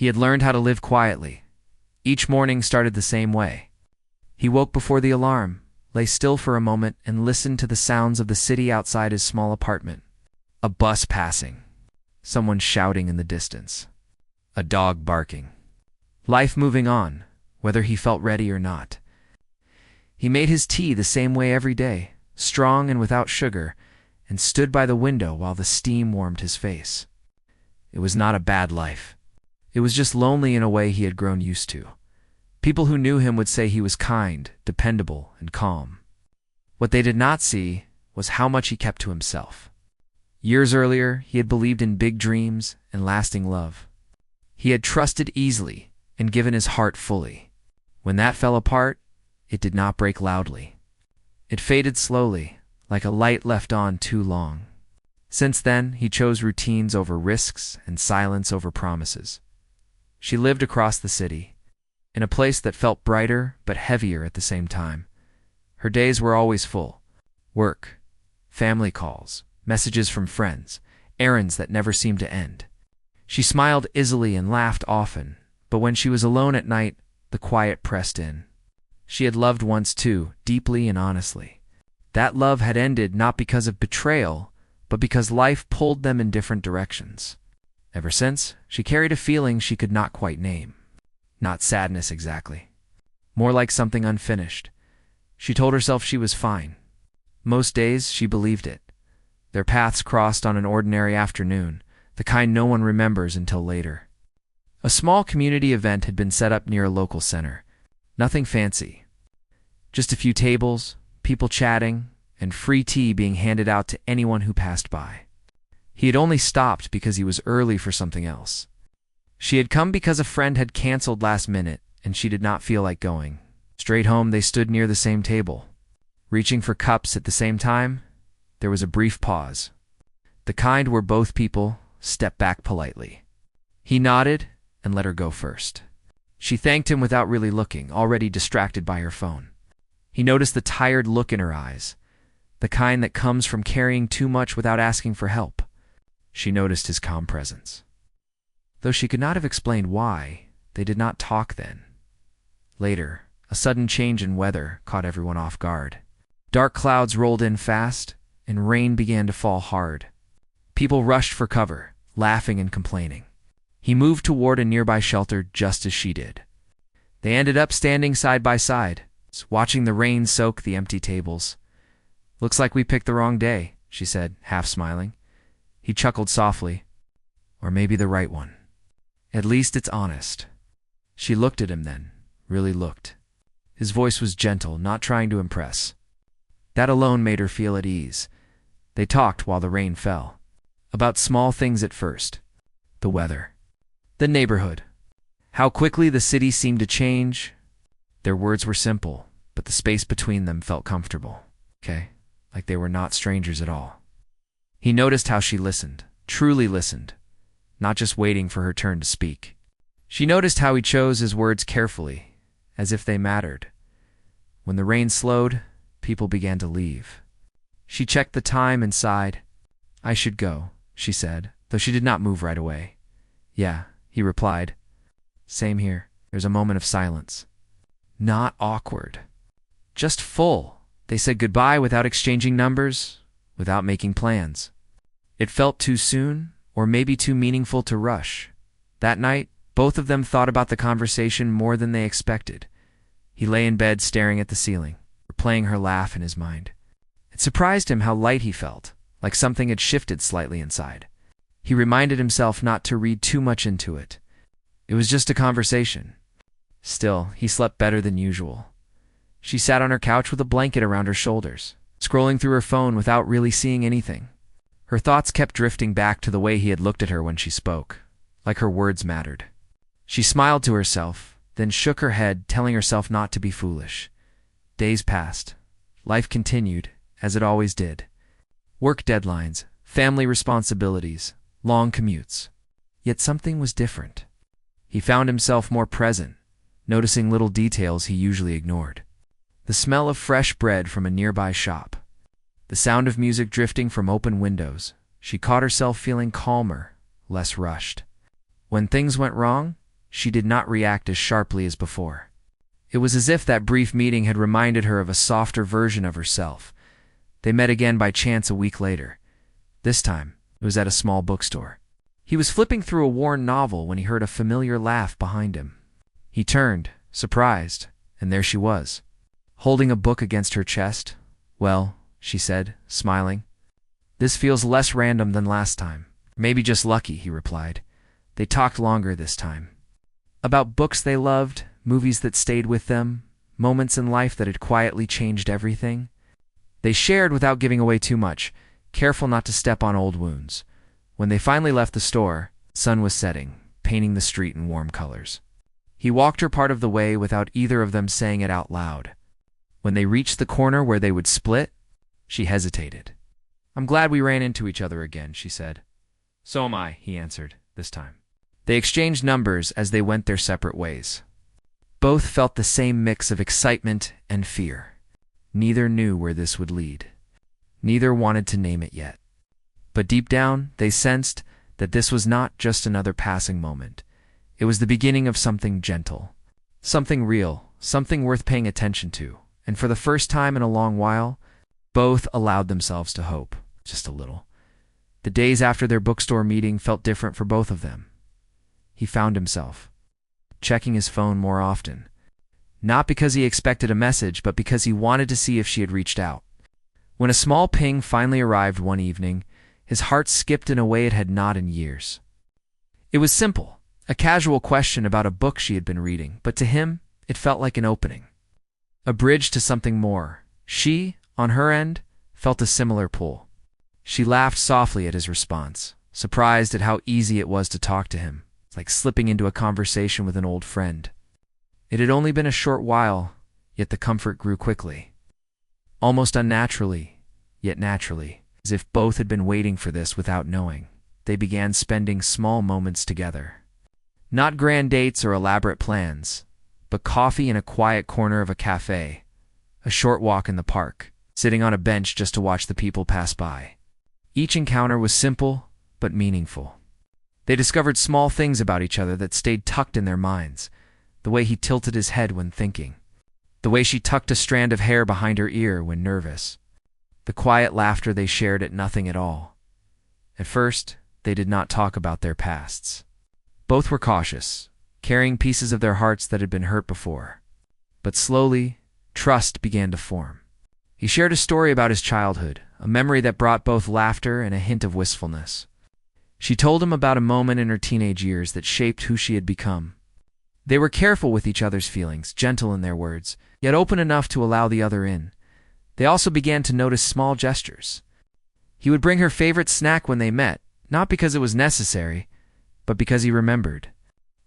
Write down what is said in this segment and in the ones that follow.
He had learned how to live quietly. Each morning started the same way. He woke before the alarm, lay still for a moment, and listened to the sounds of the city outside his small apartment. A bus passing. Someone shouting in the distance. A dog barking. Life moving on, whether he felt ready or not. He made his tea the same way every day, strong and without sugar, and stood by the window while the steam warmed his face. It was not a bad life. It was just lonely in a way he had grown used to. People who knew him would say he was kind, dependable, and calm. What they did not see was how much he kept to himself. Years earlier, he had believed in big dreams and lasting love. He had trusted easily and given his heart fully. When that fell apart, it did not break loudly. It faded slowly, like a light left on too long. Since then, he chose routines over risks and silence over promises. She lived across the city, in a place that felt brighter but heavier at the same time. Her days were always full. Work, family calls, messages from friends, errands that never seemed to end. She smiled easily and laughed often, but when she was alone at night, the quiet pressed in. She had loved once too, deeply and honestly. That love had ended not because of betrayal, but because life pulled them in different directions. Ever since, she carried a feeling she could not quite name. Not sadness exactly. More like something unfinished. She told herself she was fine. Most days, she believed it. Their paths crossed on an ordinary afternoon, the kind no one remembers until later. A small community event had been set up near a local center. Nothing fancy. Just a few tables, people chatting, and free tea being handed out to anyone who passed by. He had only stopped because he was early for something else. She had come because a friend had canceled last minute, and she did not feel like going. Straight home, they stood near the same table. Reaching for cups at the same time, there was a brief pause. The kind where both people stepped back politely. He nodded and let her go first. She thanked him without really looking, already distracted by her phone. He noticed the tired look in her eyes, the kind that comes from carrying too much without asking for help. She noticed his calm presence. Though she could not have explained why, they did not talk then. Later, a sudden change in weather caught everyone off guard. Dark clouds rolled in fast, and rain began to fall hard. People rushed for cover, laughing and complaining. He moved toward a nearby shelter just as she did. They ended up standing side by side, watching the rain soak the empty tables. "Looks like we picked the wrong day," she said, half smiling. He chuckled softly. "Or maybe the right one. At least it's honest." She looked at him then, really looked. His voice was gentle, not trying to impress. That alone made her feel at ease. They talked while the rain fell. About small things at first. The weather. The neighborhood. How quickly the city seemed to change. Their words were simple, but the space between them felt comfortable. Okay, like they were not strangers at all. He noticed how she listened, truly listened, not just waiting for her turn to speak. She noticed how he chose his words carefully, as if they mattered. When the rain slowed, people began to leave. She checked the time and sighed. "I should go," she said, though she did not move right away. "Yeah," he replied. "Same here." There's a moment of silence. Not awkward. Just full. They said goodbye without exchanging numbers, without making plans. It felt too soon, or maybe too meaningful to rush. That night, both of them thought about the conversation more than they expected. He lay in bed staring at the ceiling, replaying her laugh in his mind. It surprised him how light he felt, like something had shifted slightly inside. He reminded himself not to read too much into it. It was just a conversation. Still, he slept better than usual. She sat on her couch with a blanket around her shoulders, scrolling through her phone without really seeing anything. Her thoughts kept drifting back to the way he had looked at her when she spoke, like her words mattered. She smiled to herself, then shook her head, telling herself not to be foolish. Days passed. Life continued, as it always did. Work deadlines, family responsibilities, long commutes. Yet something was different. He found himself more present, noticing little details he usually ignored. The smell of fresh bread from a nearby shop. The sound of music drifting from open windows. She caught herself feeling calmer, less rushed. When things went wrong, she did not react as sharply as before. It was as if that brief meeting had reminded her of a softer version of herself. They met again by chance a week later. This time, it was at a small bookstore. He was flipping through a worn novel when he heard a familiar laugh behind him. He turned, surprised, and there she was, holding a book against her chest. "Well," she said, smiling. "This feels less random than last time." "Maybe just lucky," he replied. They talked longer this time. About books they loved, movies that stayed with them, moments in life that had quietly changed everything. They shared without giving away too much, careful not to step on old wounds. When they finally left the store, the sun was setting, painting the street in warm colors. He walked her part of the way without either of them saying it out loud. When they reached the corner where they would split, she hesitated. "I'm glad we ran into each other again," she said. "So am I," he answered, this time. They exchanged numbers as they went their separate ways. Both felt the same mix of excitement and fear. Neither knew where this would lead. Neither wanted to name it yet. But deep down, they sensed that this was not just another passing moment. It was the beginning of something gentle, something real, something worth paying attention to. And for the first time in a long while, both allowed themselves to hope, just a little. The days after their bookstore meeting felt different for both of them. He found himself checking his phone more often. Not because he expected a message, but because he wanted to see if she had reached out. When a small ping finally arrived one evening, his heart skipped in a way it had not in years. It was simple, a casual question about a book she had been reading, but to him, it felt like an opening. A bridge to something more. She, on her end, felt a similar pull. She laughed softly at his response, surprised at how easy it was to talk to him, like slipping into a conversation with an old friend. It had only been a short while, yet the comfort grew quickly. Almost unnaturally, yet naturally, as if both had been waiting for this without knowing. They began spending small moments together. Not grand dates or elaborate plans, but coffee in a quiet corner of a cafe, a short walk in the park, sitting on a bench just to watch the people pass by. Each encounter was simple, but meaningful. They discovered small things about each other that stayed tucked in their minds. The way he tilted his head when thinking. The way she tucked a strand of hair behind her ear when nervous. The quiet laughter they shared at nothing at all. At first, they did not talk about their pasts. Both were cautious, carrying pieces of their hearts that had been hurt before. But slowly, trust began to form. He shared a story about his childhood, a memory that brought both laughter and a hint of wistfulness. She told him about a moment in her teenage years that shaped who she had become. They were careful with each other's feelings, gentle in their words, yet open enough to allow the other in. They also began to notice small gestures. He would bring her favorite snack when they met, not because it was necessary, but because he remembered.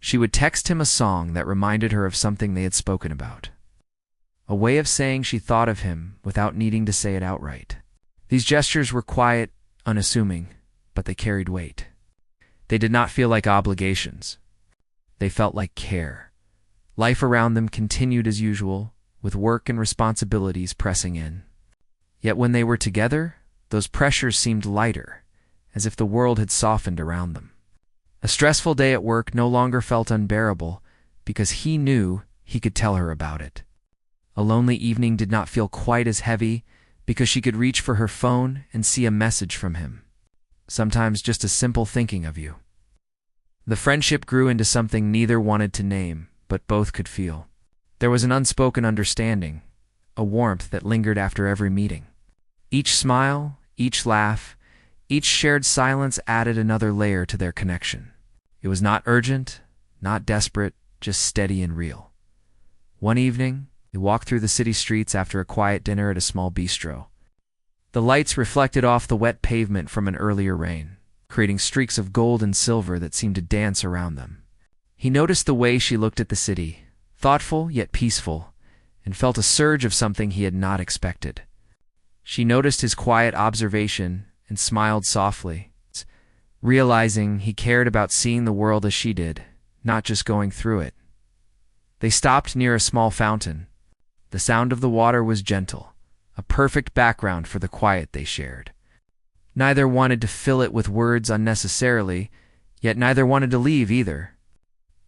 She would text him a song that reminded her of something they had spoken about. A way of saying she thought of him without needing to say it outright. These gestures were quiet, unassuming, but they carried weight. They did not feel like obligations. They felt like care. Life around them continued as usual, with work and responsibilities pressing in. Yet when they were together, those pressures seemed lighter, as if the world had softened around them. A stressful day at work no longer felt unbearable, because he knew he could tell her about it. A lonely evening did not feel quite as heavy, because she could reach for her phone and see a message from him. Sometimes just a simple thinking of you. The friendship grew into something neither wanted to name, but both could feel. There was an unspoken understanding, a warmth that lingered after every meeting. Each smile, each laugh, each shared silence added another layer to their connection. It was not urgent, not desperate, just steady and real. One evening, they walked through the city streets after a quiet dinner at a small bistro. The lights reflected off the wet pavement from an earlier rain, creating streaks of gold and silver that seemed to dance around them. He noticed the way she looked at the city, thoughtful yet peaceful, and felt a surge of something he had not expected. She noticed his quiet observation and smiled softly, realizing he cared about seeing the world as she did, not just going through it. They stopped near a small fountain. The sound of the water was gentle, a perfect background for the quiet they shared. Neither wanted to fill it with words unnecessarily, yet neither wanted to leave either.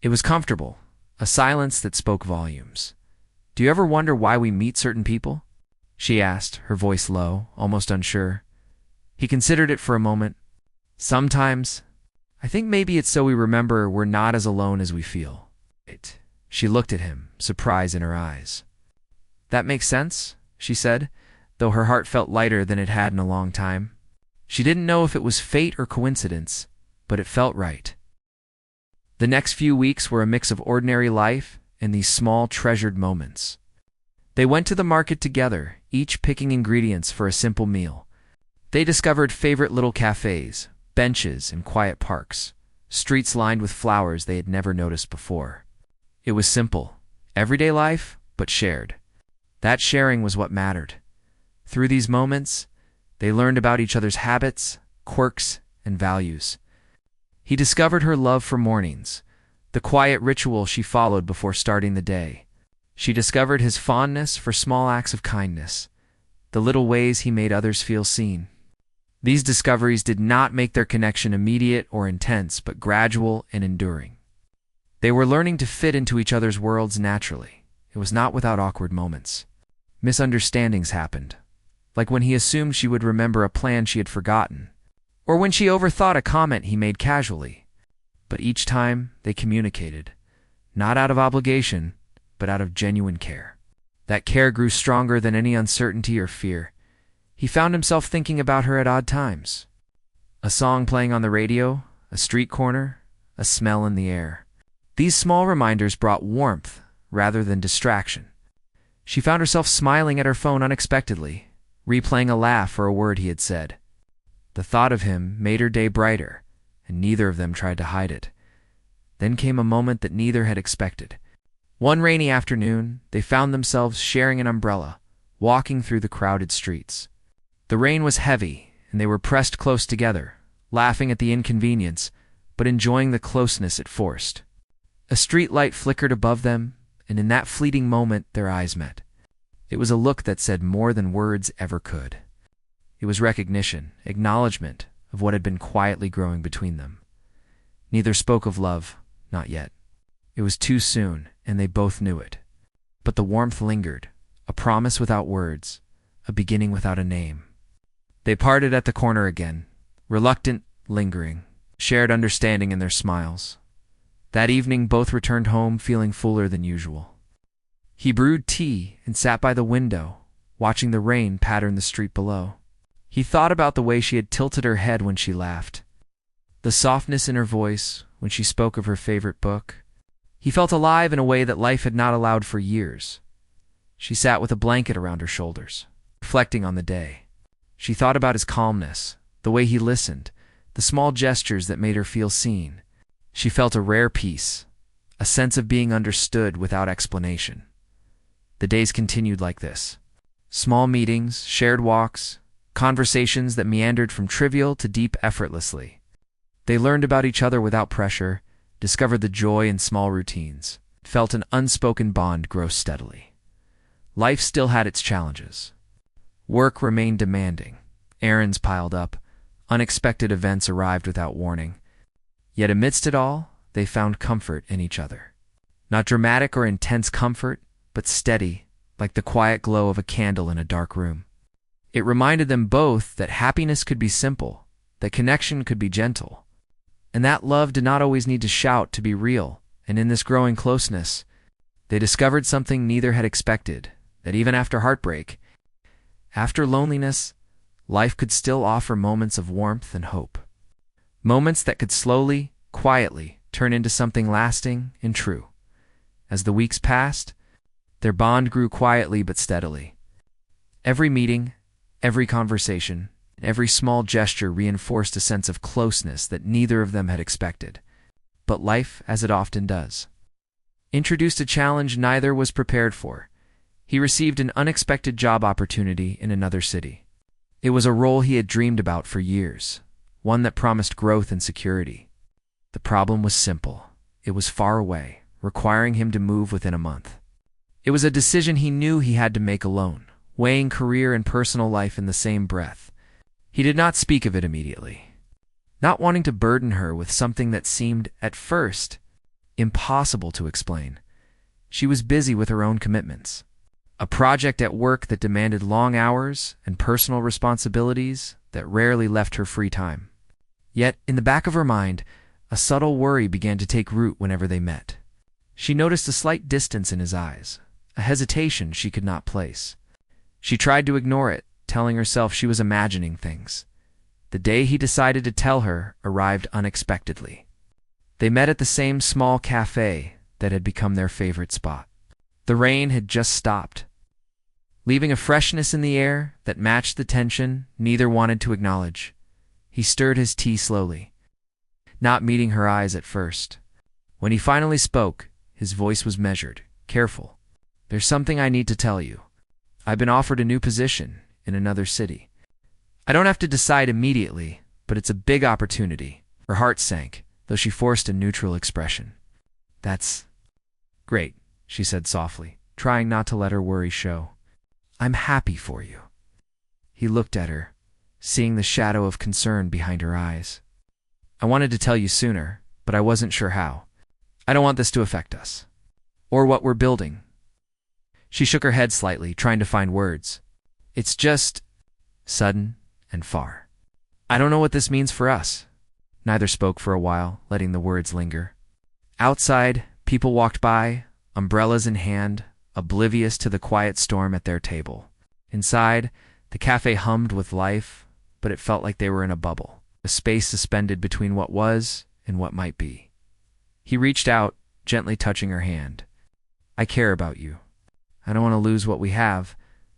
It was comfortable, a silence that spoke volumes. "Do you ever wonder why we meet certain people?" she asked, her voice low, almost unsure. He considered it for a moment. "Sometimes. I think maybe it's so we remember we're not as alone as we feel." She looked at him, surprise in her eyes. "That makes sense," she said, though her heart felt lighter than it had in a long time. She didn't know if it was fate or coincidence, but it felt right. The next few weeks were a mix of ordinary life and these small, treasured moments. They went to the market together, each picking ingredients for a simple meal. They discovered favorite little cafes, benches, and quiet parks, streets lined with flowers they had never noticed before. It was simple, everyday life, but shared. That sharing was what mattered. Through these moments, they learned about each other's habits, quirks, and values. He discovered her love for mornings, the quiet ritual she followed before starting the day. She discovered his fondness for small acts of kindness, the little ways he made others feel seen. These discoveries did not make their connection immediate or intense, but gradual and enduring. They were learning to fit into each other's worlds naturally. It was not without awkward moments. Misunderstandings happened, like when he assumed she would remember a plan she had forgotten, or when she overthought a comment he made casually. But each time they communicated, not out of obligation, but out of genuine care. That care grew stronger than any uncertainty or fear. He found himself thinking about her at odd times. A song playing on the radio, a street corner, a smell in the air. These small reminders brought warmth rather than distraction. She found herself smiling at her phone unexpectedly, replaying a laugh or a word he had said. The thought of him made her day brighter, and neither of them tried to hide it. Then came a moment that neither had expected. One rainy afternoon, they found themselves sharing an umbrella, walking through the crowded streets. The rain was heavy, and they were pressed close together, laughing at the inconvenience, but enjoying the closeness it forced. A street light flickered above them, and in that fleeting moment their eyes met. It was a look that said more than words ever could. It was recognition, acknowledgement of what had been quietly growing between them. Neither spoke of love, not yet. It was too soon, and they both knew it. But the warmth lingered, a promise without words, a beginning without a name. They parted at the corner again, reluctant, lingering, shared understanding in their smiles. That evening both returned home feeling fuller than usual. He brewed tea and sat by the window, watching the rain pattern the street below. He thought about the way she had tilted her head when she laughed, the softness in her voice when she spoke of her favorite book. He felt alive in a way that life had not allowed for years. She sat with a blanket around her shoulders, reflecting on the day. She thought about his calmness, the way he listened, the small gestures that made her feel seen. She felt a rare peace, a sense of being understood without explanation. The days continued like this. Small meetings, shared walks, conversations that meandered from trivial to deep effortlessly. They learned about each other without pressure, discovered the joy in small routines, felt an unspoken bond grow steadily. Life still had its challenges. Work remained demanding. Errands piled up. Unexpected events arrived without warning. Yet amidst it all, they found comfort in each other. Not dramatic or intense comfort, but steady, like the quiet glow of a candle in a dark room. It reminded them both that happiness could be simple, that connection could be gentle, and that love did not always need to shout to be real. And in this growing closeness, they discovered something neither had expected, that even after heartbreak, after loneliness, life could still offer moments of warmth and hope. Moments that could slowly, quietly turn into something lasting and true. As the weeks passed, their bond grew quietly but steadily. Every meeting, every conversation, every small gesture reinforced a sense of closeness that neither of them had expected. But life, as it often does, introduced a challenge neither was prepared for. He received an unexpected job opportunity in another city. It was a role he had dreamed about for years, one that promised growth and security. The problem was simple. It was far away, requiring him to move within a month. It was a decision he knew he had to make alone, weighing career and personal life in the same breath. He did not speak of it immediately, not wanting to burden her with something that seemed, at first, Impossible to explain. She was busy with her own commitments. A project at work that demanded long hours and personal responsibilities that rarely left her free time. Yet, in the back of her mind, a subtle worry began to take root whenever they met. She noticed a slight distance in his eyes, a hesitation she could not place. She tried to ignore it, telling herself she was imagining things. The day he decided to tell her arrived unexpectedly. They met at the same small cafe that had become their favorite spot. The rain had just stopped, leaving a freshness in the air that matched the tension neither wanted to acknowledge. He stirred his tea slowly, not meeting her eyes at first. When he finally spoke, his voice was measured, careful. "There's something I need to tell you. I've been offered a new position in another city. I don't have to decide immediately, but it's a big opportunity." Her heart sank, though she forced a neutral expression. "That's great," she said softly, trying not to let her worry show. "I'm happy for you." He looked at her, seeing the shadow of concern behind her eyes. "I wanted to tell you sooner, but I wasn't sure how. I don't want this to affect us, or what we're building." She shook her head slightly, trying to find words. "It's just sudden and far. I don't know what this means for us." Neither spoke for a while, letting the words linger. Outside, people walked by, umbrellas in hand, oblivious to the quiet storm at their table. Inside, the cafe hummed with life, but it felt like they were in a bubble, a space suspended between what was and what might be. He reached out, gently touching her hand. "I care about you. I don't want to lose what we have,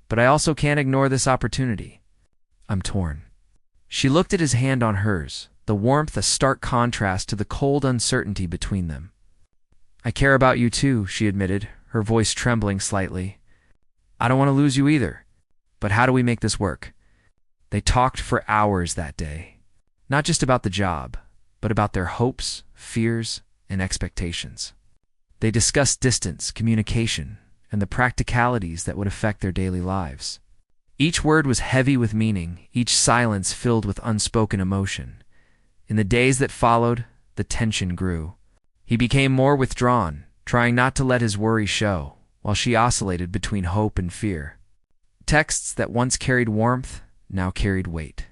but I also can't ignore this opportunity. I'm torn." She looked at his hand on hers, the warmth a stark contrast to the cold uncertainty between them. "I care about you too," she admitted, her voice trembling slightly. "I don't want to lose you either. But how do we make this work?" They talked for hours that day, not just about the job, but about their hopes, fears, and expectations. They discussed distance, communication, and the practicalities that would affect their daily lives. Each word was heavy with meaning, each silence filled with unspoken emotion. In the days that followed, the tension grew. He became more withdrawn, trying not to let his worry show, while she oscillated between hope and fear. Texts that once carried warmth now carried weight.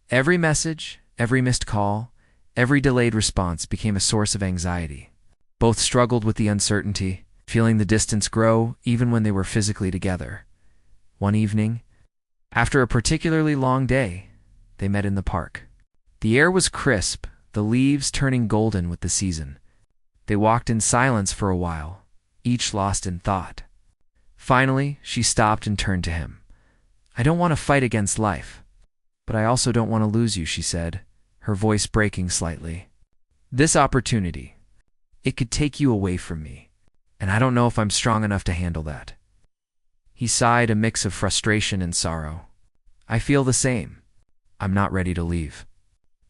Every message, every missed call, every delayed response became a source of anxiety. Both struggled with the uncertainty, feeling the distance grow even when they were physically together. One evening, after a particularly long day, they met in the park. The air was crisp, the leaves turning golden with the season. They walked in silence for a while, each lost in thought. Finally, she stopped and turned to him. "I don't want to fight against life, but I also don't want to lose you," she said, her voice breaking slightly. "This opportunity, it could take you away from me, and I don't know if I'm strong enough to handle that." He sighed, a mix of frustration and sorrow. "I feel the same. I'm not ready to leave.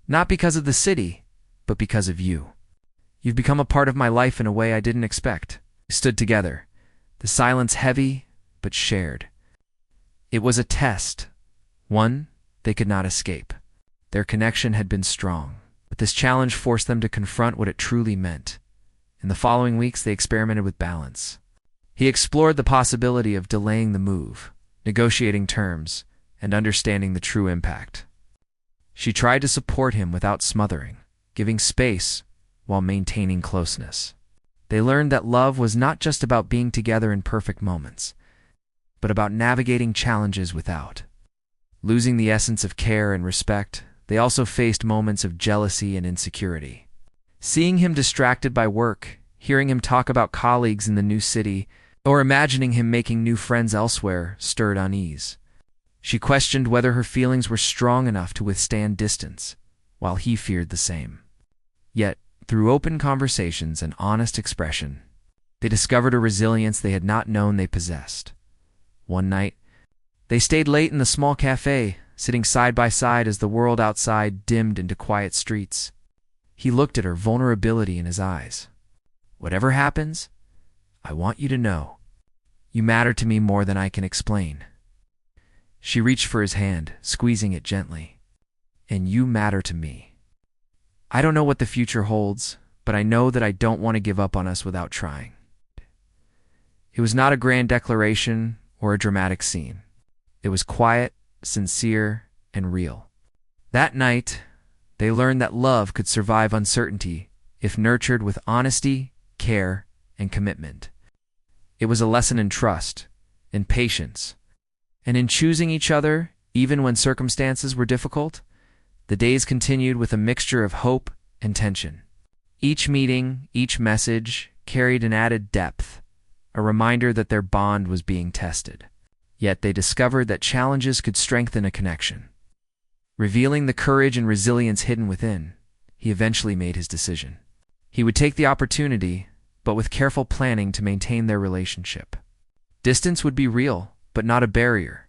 Not because of the city, but because of you. You've become a part of my life in a way I didn't expect." They stood together, the silence heavy but shared. It was a test, one they could not escape. Their connection had been strong, but this challenge forced them to confront what it truly meant. In the following weeks, they experimented with balance. He explored the possibility of delaying the move, negotiating terms, and understanding the true impact. She tried to support him without smothering, giving space while maintaining closeness. They learned that love was not just about being together in perfect moments, but about navigating challenges without. Losing the essence of care and respect, they also faced moments of jealousy and insecurity. Seeing him distracted by work, hearing him talk about colleagues in the new city, or imagining him making new friends elsewhere stirred unease. She questioned whether her feelings were strong enough to withstand distance, while he feared the same. Yet, through open conversations and honest expression, they discovered a resilience they had not known they possessed. One night, they stayed late in the small cafe, sitting side by side as the world outside dimmed into quiet streets. He looked at her, vulnerability in his eyes. "Whatever happens, I want you to know, you matter to me more than I can explain." She reached for his hand, squeezing it gently. "And you matter to me. I don't know what the future holds, but I know that I don't want to give up on us without trying." It was not a grand declaration or a dramatic scene. It was quiet, sincere, and real. That night, they learned that love could survive uncertainty if nurtured with honesty, care, and commitment. It was a lesson in trust, in patience, and in choosing each other even when circumstances were difficult. The days continued with a mixture of hope and tension. Each meeting, each message carried an added depth, a reminder that their bond was being tested. Yet they discovered that challenges could strengthen a connection. Revealing the courage and resilience hidden within, he eventually made his decision. He would take the opportunity, but with careful planning to maintain their relationship. Distance would be real, but not a barrier.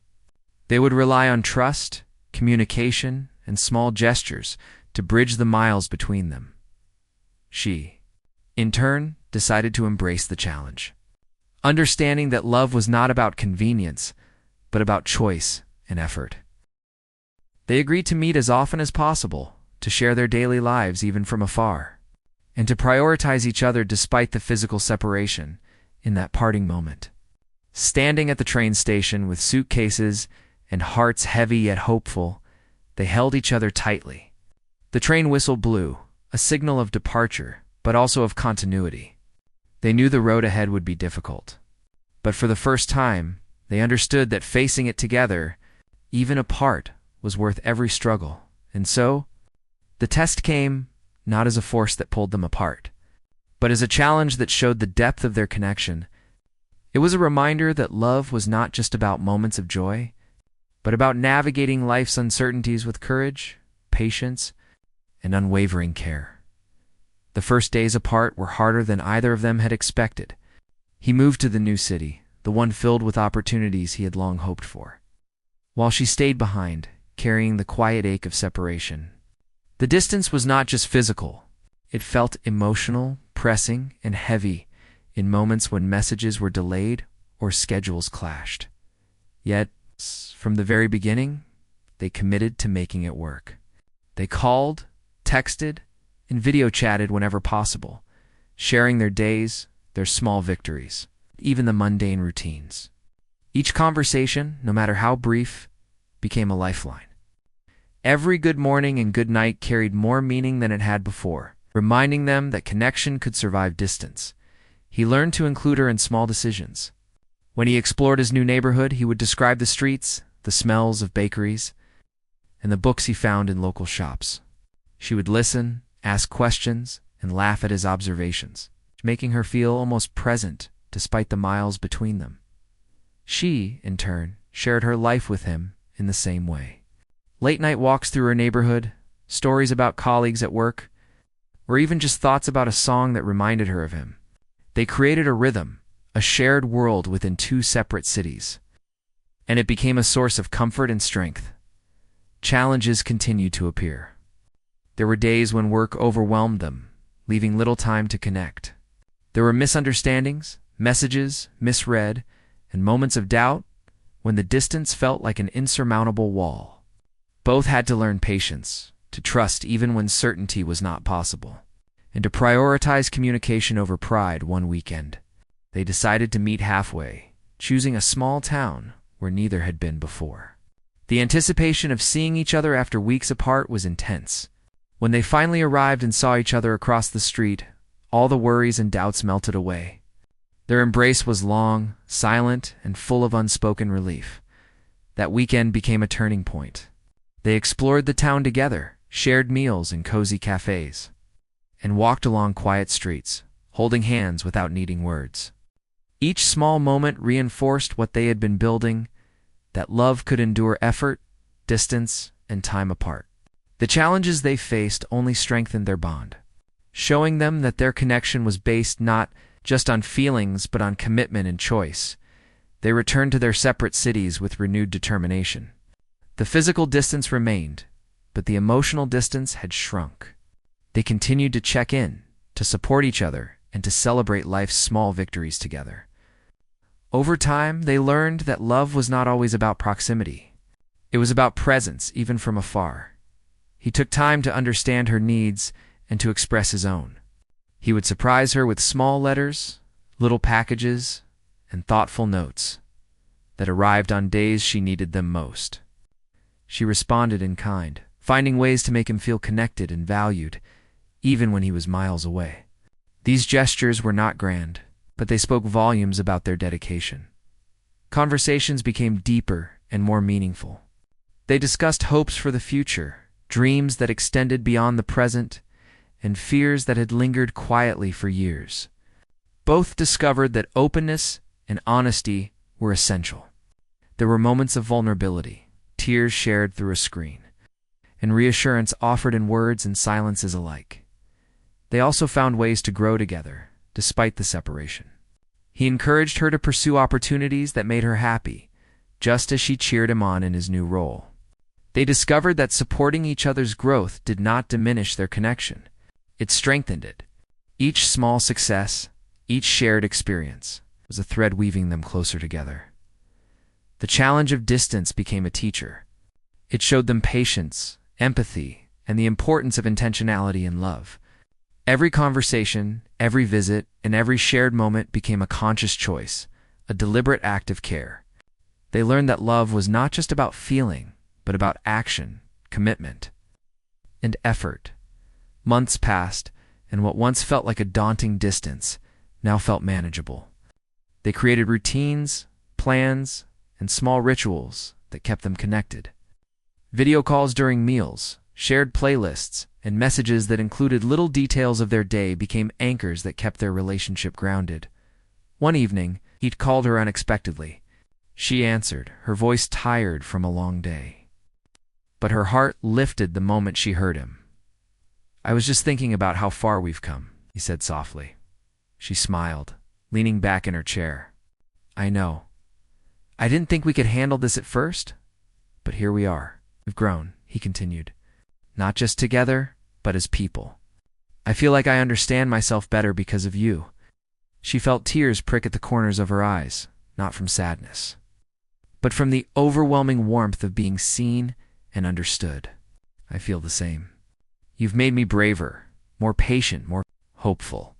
They would rely on trust, communication, and small gestures to bridge the miles between them. She, in turn, decided to embrace the challenge, understanding that love was not about convenience, but about choice and effort. They agreed to meet as often as possible, to share their daily lives even from afar, and to prioritize each other despite the physical separation in that parting moment. Standing at the train station with suitcases and hearts heavy yet hopeful, they held each other tightly. The train whistle blew, a signal of departure, but also of continuity. They knew the road ahead would be difficult, but for the first time, they understood that facing it together, even apart, was worth every struggle. And so, the test came not as a force that pulled them apart, but as a challenge that showed the depth of their connection. It was a reminder that love was not just about moments of joy, but about navigating life's uncertainties with courage, patience, and unwavering care. The first days apart were harder than either of them had expected. He moved to the new city, the one filled with opportunities he had long hoped for, while she stayed behind, carrying the quiet ache of separation. The distance was not just physical. It felt emotional, pressing, and heavy in moments when messages were delayed or schedules clashed. Yet, from the very beginning, they committed to making it work. They called, texted, and video chatted whenever possible, sharing their days, their small victories, even the mundane routines. Each conversation, no matter how brief, became a lifeline. Every good morning and good night carried more meaning than it had before, reminding them that connection could survive distance. He learned to include her in small decisions. When he explored his new neighborhood, he would describe the streets, the smells of bakeries, and the books he found in local shops. She would listen, ask questions, and laugh at his observations, making her feel almost present despite the miles between them. She, in turn, shared her life with him in the same way. Late-night walks through her neighborhood, stories about colleagues at work, or even just thoughts about a song that reminded her of him. They created a rhythm, a shared world within two separate cities, and it became a source of comfort and strength. Challenges continued to appear. There were days when work overwhelmed them, leaving little time to connect. There were misunderstandings, messages misread, and moments of doubt when the distance felt like an insurmountable wall. Both had to learn patience, to trust even when certainty was not possible, and to prioritize communication over pride. One weekend, they decided to meet halfway, choosing a small town where neither had been before. The anticipation of seeing each other after weeks apart was intense. When they finally arrived and saw each other across the street, all the worries and doubts melted away. Their embrace was long, silent, and full of unspoken relief. That weekend became a turning point. They explored the town together, shared meals in cozy cafes, and walked along quiet streets, holding hands without needing words. Each small moment reinforced what they had been building, that love could endure effort, distance, and time apart. The challenges they faced only strengthened their bond, showing them that their connection was based not just on feelings but on commitment and choice. They returned to their separate cities with renewed determination. The physical distance remained, but the emotional distance had shrunk. They continued to check in, to support each other, and to celebrate life's small victories together. Over time, they learned that love was not always about proximity. It was about presence, even from afar. He took time to understand her needs and to express his own. He would surprise her with small letters, little packages, and thoughtful notes that arrived on days she needed them most. She responded in kind, finding ways to make him feel connected and valued, even when he was miles away. These gestures were not grand, but they spoke volumes about their dedication. Conversations became deeper and more meaningful. They discussed hopes for the future, dreams that extended beyond the present, and fears that had lingered quietly for years. Both discovered that openness and honesty were essential. There were moments of vulnerability, tears shared through a screen, and reassurance offered in words and silences alike. They also found ways to grow together, despite the separation. He encouraged her to pursue opportunities that made her happy, just as she cheered him on in his new role. They discovered that supporting each other's growth did not diminish their connection. It strengthened it. Each small success, each shared experience, was a thread weaving them closer together. The challenge of distance became a teacher. It showed them patience, empathy, and the importance of intentionality in love. Every conversation, every visit, and every shared moment became a conscious choice, a deliberate act of care. They learned that love was not just about feeling, but about action, commitment, and effort. Months passed, and what once felt like a daunting distance now felt manageable. They created routines, plans, and small rituals that kept them connected. Video calls during meals, shared playlists, and messages that included little details of their day became anchors that kept their relationship grounded. One evening, he'd called her unexpectedly. She answered, her voice tired from a long day. But her heart lifted the moment she heard him. "I was just thinking about how far we've come," he said softly. She smiled, leaning back in her chair. "I know. I didn't think we could handle this at first, but here we are. We've grown," he continued. "Not just together, but as people. I feel like I understand myself better because of you." She felt tears prick at the corners of her eyes, not from sadness, but from the overwhelming warmth of being seen and understood. "I feel the same. You've made me braver, more patient, more hopeful."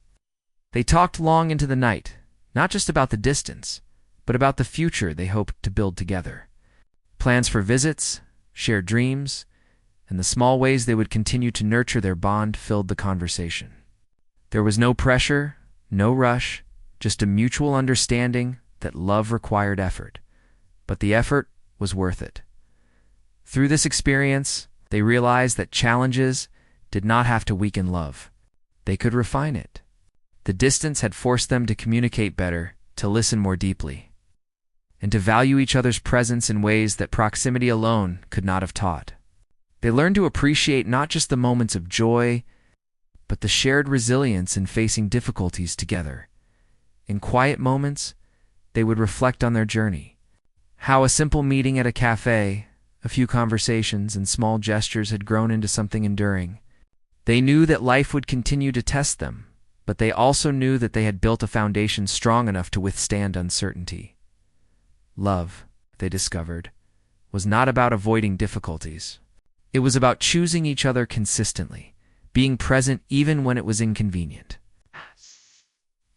They talked long into the night, not just about the distance, but about the future they hoped to build together. Plans for visits, shared dreams, and the small ways they would continue to nurture their bond filled the conversation. There was no pressure, no rush, just a mutual understanding that love required effort, but the effort was worth it. Through this experience, they realized that challenges did not have to weaken love. They could refine it. The distance had forced them to communicate better, to listen more deeply, and to value each other's presence in ways that proximity alone could not have taught. They learned to appreciate not just the moments of joy, but the shared resilience in facing difficulties together. In quiet moments, they would reflect on their journey, how a simple meeting at a cafe, a few conversations, and small gestures had grown into something enduring. They knew that life would continue to test them, but they also knew that they had built a foundation strong enough to withstand uncertainty. Love, they discovered, was not about avoiding difficulties. It was about choosing each other consistently, being present even when it was inconvenient,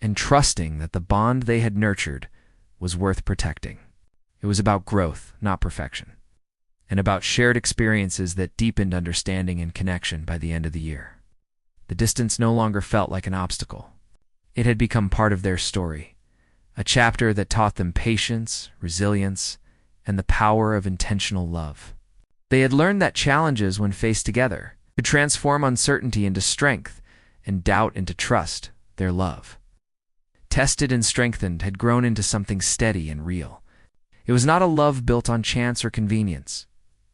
and trusting that the bond they had nurtured was worth protecting. It was about growth, not perfection, and about shared experiences that deepened understanding and connection by the end of the year. The distance no longer felt like an obstacle. It had become part of their story, a chapter that taught them patience, resilience, and the power of intentional love. They had learned that challenges, when faced together, could transform uncertainty into strength and doubt into trust. Their love, tested and strengthened, had grown into something steady and real. It was not a love built on chance or convenience,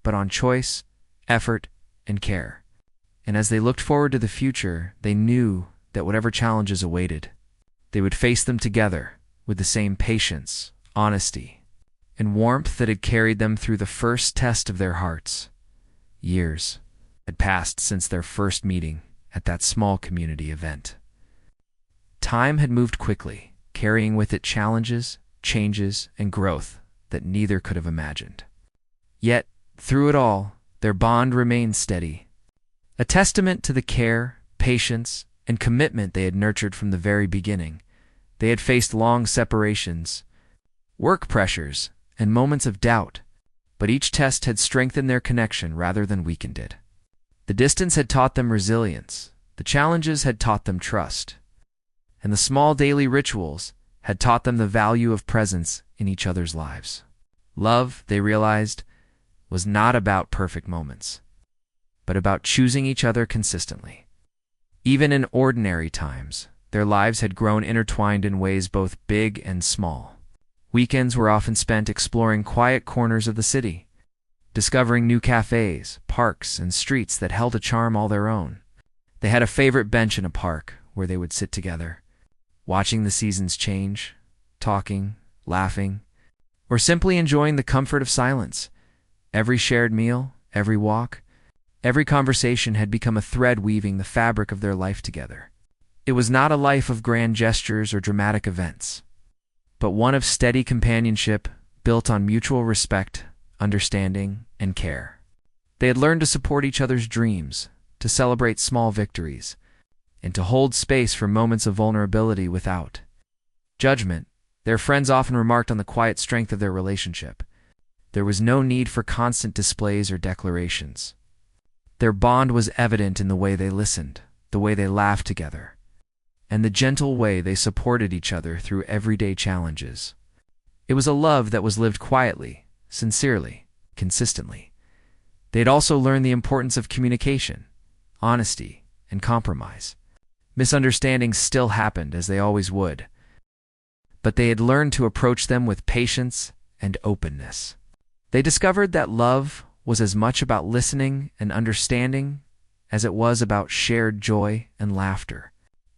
but on choice, effort, and care. And as they looked forward to the future, they knew that whatever challenges awaited, they would face them together with the same patience, honesty, and warmth that had carried them through the first test of their hearts. Years had passed since their first meeting at that small community event. Time had moved quickly, carrying with it challenges, changes, and growth that neither could have imagined. Yet, through it all, their bond remained steady, a testament to the care, patience, and commitment they had nurtured from the very beginning. They had faced long separations, work pressures, and moments of doubt, but each test had strengthened their connection rather than weakened it. The distance had taught them resilience, the challenges had taught them trust, and the small daily rituals had taught them the value of presence in each other's lives. Love, they realized, was not about perfect moments, but about choosing each other consistently. Even in ordinary times, their lives had grown intertwined in ways both big and small. Weekends were often spent exploring quiet corners of the city, discovering new cafes, parks, and streets that held a charm all their own. They had a favorite bench in a park where they would sit together, watching the seasons change, talking, laughing, or simply enjoying the comfort of silence. Every shared meal, every walk, every conversation had become a thread weaving the fabric of their life together. It was not a life of grand gestures or dramatic events, but one of steady companionship built on mutual respect, understanding, and care. They had learned to support each other's dreams, to celebrate small victories, and to hold space for moments of vulnerability without judgment. Their friends often remarked on the quiet strength of their relationship. There was no need for constant displays or declarations. Their bond was evident in the way they listened, the way they laughed together, and the gentle way they supported each other through everyday challenges. It was a love that was lived quietly, sincerely, consistently. They had also learned the importance of communication, honesty, and compromise. Misunderstandings still happened, as they always would, but they had learned to approach them with patience and openness. They discovered that love was as much about listening and understanding as it was about shared joy and laughter.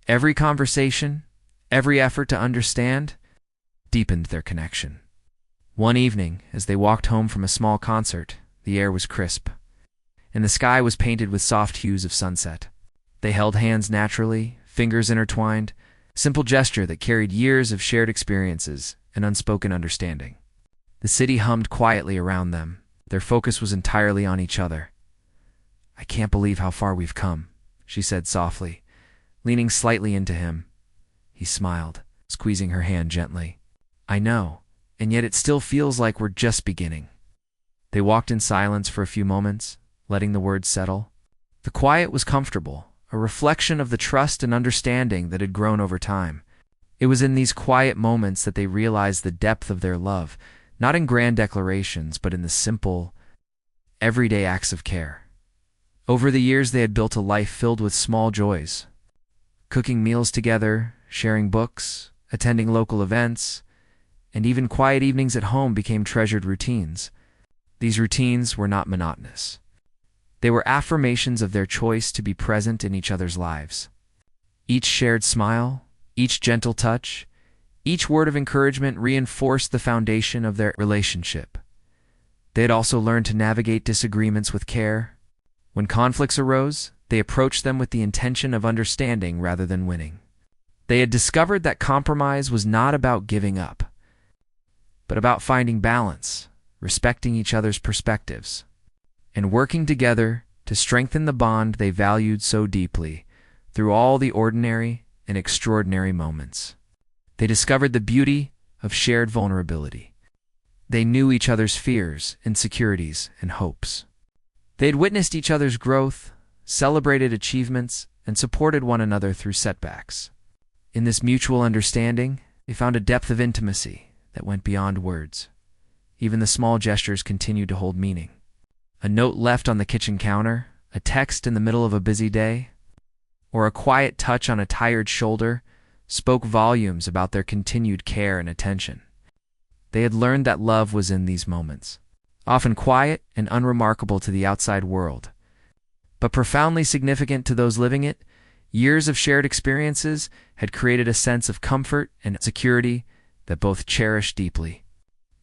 Every conversation, every effort to understand, deepened their connection. One evening, as they walked home from a small concert, the air was crisp, and the sky was painted with soft hues of sunset. They held hands naturally, fingers intertwined, simple gesture that carried years of shared experiences and unspoken understanding. The city hummed quietly around them. Their focus was entirely on each other. "I can't believe how far we've come," she said softly, leaning slightly into him. He smiled, squeezing her hand gently. "I know, and yet it still feels like we're just beginning." They walked in silence for a few moments, letting the words settle. The quiet was comfortable, a reflection of the trust and understanding that had grown over time. It was in these quiet moments that they realized the depth of their love, not in grand declarations, but in the simple, everyday acts of care. Over the years, they had built a life filled with small joys. Cooking meals together, sharing books, attending local events, and even quiet evenings at home became treasured routines. These routines were not monotonous. They were affirmations of their choice to be present in each other's lives. Each shared smile, each gentle touch, each word of encouragement reinforced the foundation of their relationship. They had also learned to navigate disagreements with care. When conflicts arose, they approached them with the intention of understanding rather than winning. They had discovered that compromise was not about giving up, but about finding balance, respecting each other's perspectives, and working together to strengthen the bond they valued so deeply through all the ordinary and extraordinary moments. They discovered the beauty of shared vulnerability. They knew each other's fears, insecurities, and hopes. They had witnessed each other's growth, celebrated achievements, and supported one another through setbacks. In this mutual understanding, they found a depth of intimacy that went beyond words. Even the small gestures continued to hold meaning. A note left on the kitchen counter, a text in the middle of a busy day, or a quiet touch on a tired shoulder spoke volumes about their continued care and attention. They had learned that love was in these moments, often quiet and unremarkable to the outside world, but profoundly significant to those living it. Years of shared experiences had created a sense of comfort and security that both cherished deeply.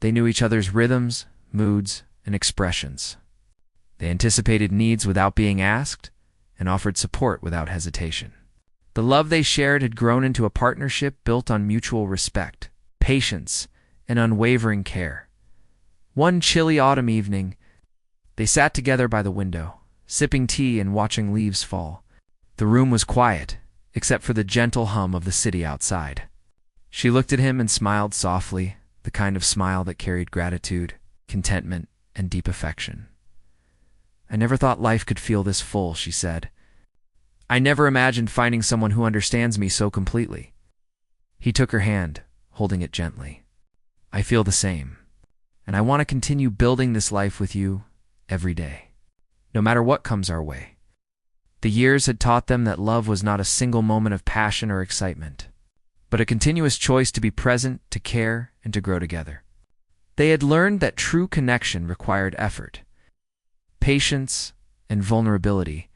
They knew each other's rhythms, moods, and expressions. They anticipated needs without being asked and offered support without hesitation. The love they shared had grown into a partnership built on mutual respect, patience, and unwavering care. One chilly autumn evening, they sat together by the window, sipping tea and watching leaves fall. The room was quiet, except for the gentle hum of the city outside. She looked at him and smiled softly, the kind of smile that carried gratitude, contentment, and deep affection. "I never thought life could feel this full," she said. "I never imagined finding someone who understands me so completely." He took her hand, holding it gently. "I feel the same, and I want to continue building this life with you every day, no matter what comes our way." The years had taught them that love was not a single moment of passion or excitement, but a continuous choice to be present, to care, and to grow together. They had learned that true connection required effort, patience, and vulnerability,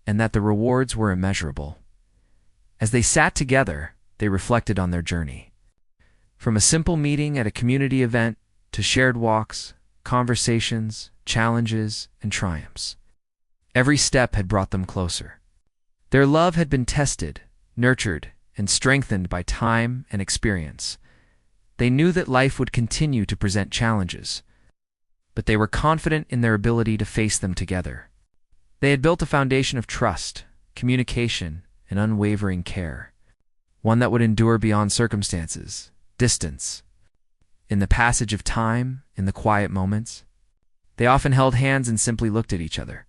and that the rewards were immeasurable. As they sat together, they reflected on their journey. From a simple meeting at a community event to shared walks, conversations, challenges, and triumphs. Every step had brought them closer. Their love had been tested, nurtured, and strengthened by time and experience. They knew that life would continue to present challenges, but they were confident in their ability to face them together. They had built a foundation of trust, communication, and unwavering care, one that would endure beyond circumstances, distance. In the passage of time, in the quiet moments, they often held hands and simply looked at each other,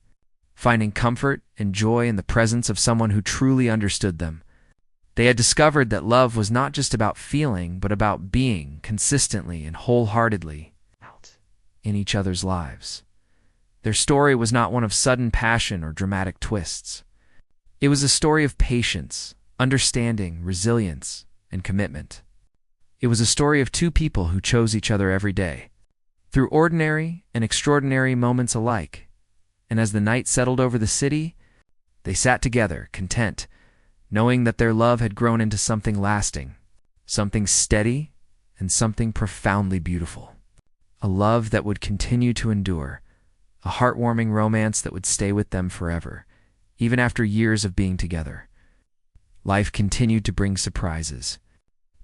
finding comfort and joy in the presence of someone who truly understood them. They had discovered that love was not just about feeling, but about being consistently and wholeheartedly in each other's lives. Their story was not one of sudden passion or dramatic twists. It was a story of patience, understanding, resilience, and commitment. It was a story of two people who chose each other every day, through ordinary and extraordinary moments alike. And as the night settled over the city, they sat together, content, knowing that their love had grown into something lasting, something steady, and something profoundly beautiful. A love that would continue to endure, a heartwarming romance that would stay with them forever, even after years of being together. Life continued to bring surprises.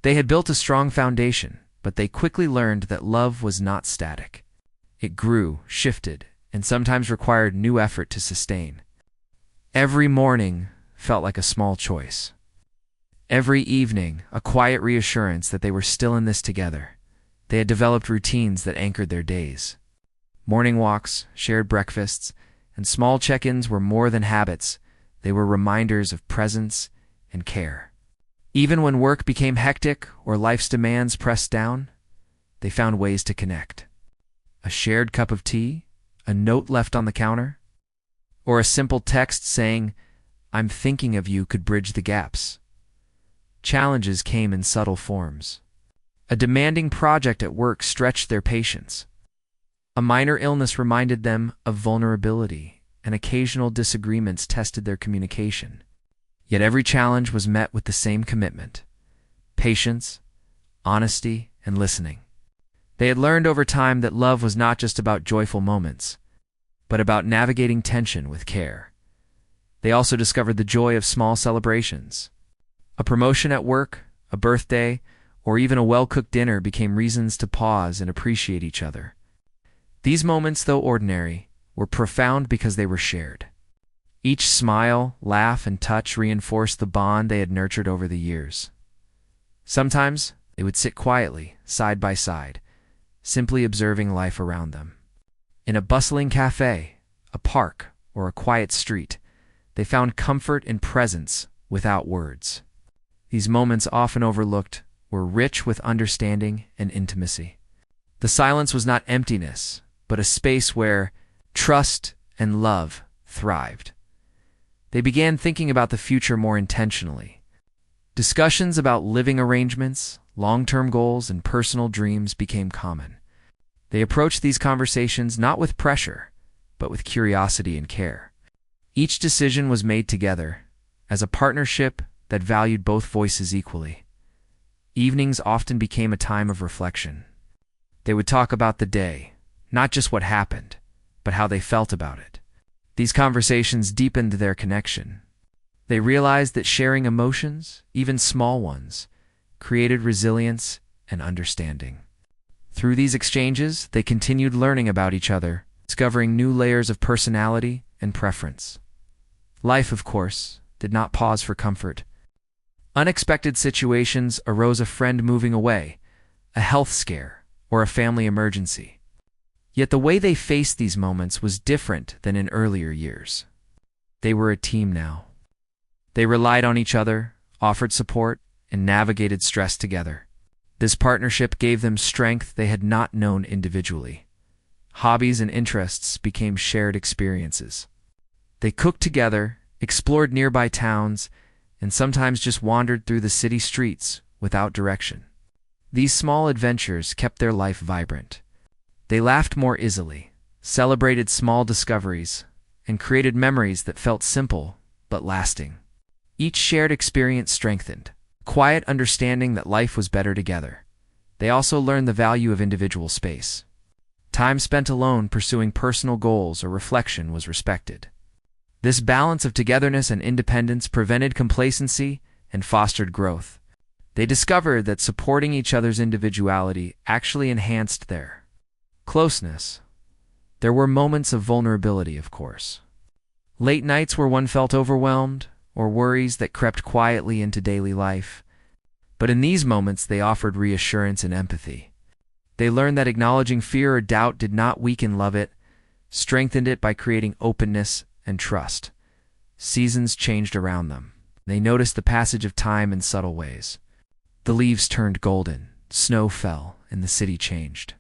They had built a strong foundation, but they quickly learned that love was not static. It grew, shifted, and sometimes required new effort to sustain. Every morning felt like a small choice. Every evening, a quiet reassurance that they were still in this together. They had developed routines that anchored their days. Morning walks, shared breakfasts, and small check-ins were more than habits. They were reminders of presence and care. Even when work became hectic or life's demands pressed down, they found ways to connect. A shared cup of tea, a note left on the counter, or a simple text saying, "I'm thinking of you," could bridge the gaps. Challenges came in subtle forms. A demanding project at work stretched their patience. A minor illness reminded them of vulnerability, and occasional disagreements tested their communication. Yet every challenge was met with the same commitment: patience, honesty, and listening. They had learned over time that love was not just about joyful moments, but about navigating tension with care. They also discovered the joy of small celebrations. A promotion at work, a birthday, or even a well-cooked dinner became reasons to pause and appreciate each other. These moments, though ordinary, were profound because they were shared. Each smile, laugh, and touch reinforced the bond they had nurtured over the years. Sometimes they would sit quietly, side by side, simply observing life around them. In a bustling cafe, a park, or a quiet street, they found comfort in presence without words. These moments, often overlooked, were rich with understanding and intimacy. The silence was not emptiness, but a space where trust and love thrived. They began thinking about the future more intentionally. Discussions about living arrangements, long-term goals, and personal dreams became common. They approached these conversations not with pressure, but with curiosity and care. Each decision was made together, as a partnership that valued both voices equally. Evenings often became a time of reflection. They would talk about the day, not just what happened, but how they felt about it. These conversations deepened their connection. They realized that sharing emotions, even small ones, created resilience and understanding. Through these exchanges, they continued learning about each other, discovering new layers of personality and preference. Life, of course, did not pause for comfort. Unexpected situations arose: a friend moving away, a health scare, or a family emergency. Yet the way they faced these moments was different than in earlier years. They were a team now. They relied on each other, offered support, and navigated stress together. This partnership gave them strength they had not known individually. Hobbies and interests became shared experiences. They cooked together, explored nearby towns, and sometimes just wandered through the city streets without direction. These small adventures kept their life vibrant. They laughed more easily, celebrated small discoveries, and created memories that felt simple but lasting. Each shared experience strengthened, quiet understanding that life was better together. They also learned the value of individual space. Time spent alone pursuing personal goals or reflection was respected. This balance of togetherness and independence prevented complacency and fostered growth. They discovered that supporting each other's individuality actually enhanced their closeness. There were moments of vulnerability, of course. Late nights where one felt overwhelmed, or worries that crept quietly into daily life. But in these moments, they offered reassurance and empathy. They learned that acknowledging fear or doubt did not weaken love, it strengthened it by creating openness and trust. Seasons changed around them. They noticed the passage of time in subtle ways. The leaves turned golden, snow fell, and the city changed.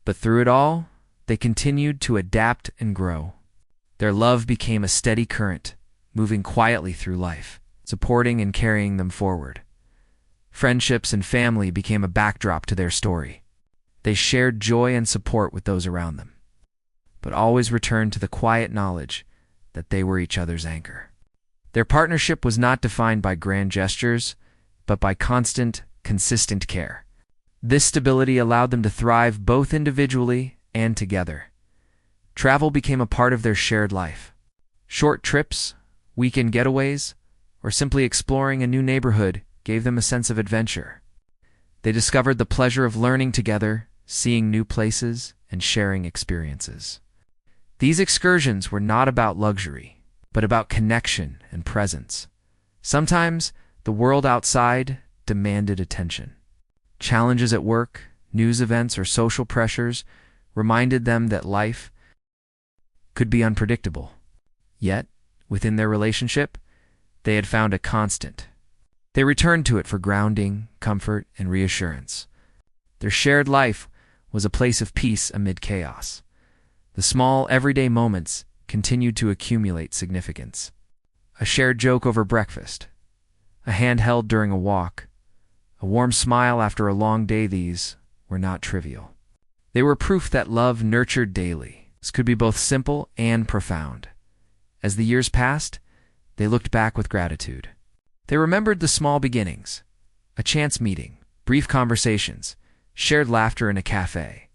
But through it all, they continued to adapt and grow. Their love became a steady current, moving quietly through life, supporting and carrying them forward. Friendships and family became a backdrop to their story. They shared joy and support with those around them, but always returned to the quiet knowledge that they were each other's anchor. Their partnership was not defined by grand gestures, but by constant, consistent care. This stability allowed them to thrive both individually and together. Travel became a part of their shared life. Short trips, weekend getaways, or simply exploring a new neighborhood gave them a sense of adventure. They discovered the pleasure of learning together, seeing new places, and sharing experiences. These excursions were not about luxury, but about connection and presence. Sometimes the world outside demanded attention. Challenges at work, news events, or social pressures reminded them that life could be unpredictable. Yet, within their relationship, they had found a constant. They returned to it for grounding, comfort, and reassurance. Their shared life was a place of peace amid chaos. The small, everyday moments continued to accumulate significance. A shared joke over breakfast, a hand held during a walk, a warm smile after a long day, these were not trivial. They were proof that love nurtured daily could be both simple and profound. As the years passed, they looked back with gratitude. They remembered the small beginnings, a chance meeting, brief conversations, shared laughter in a cafe.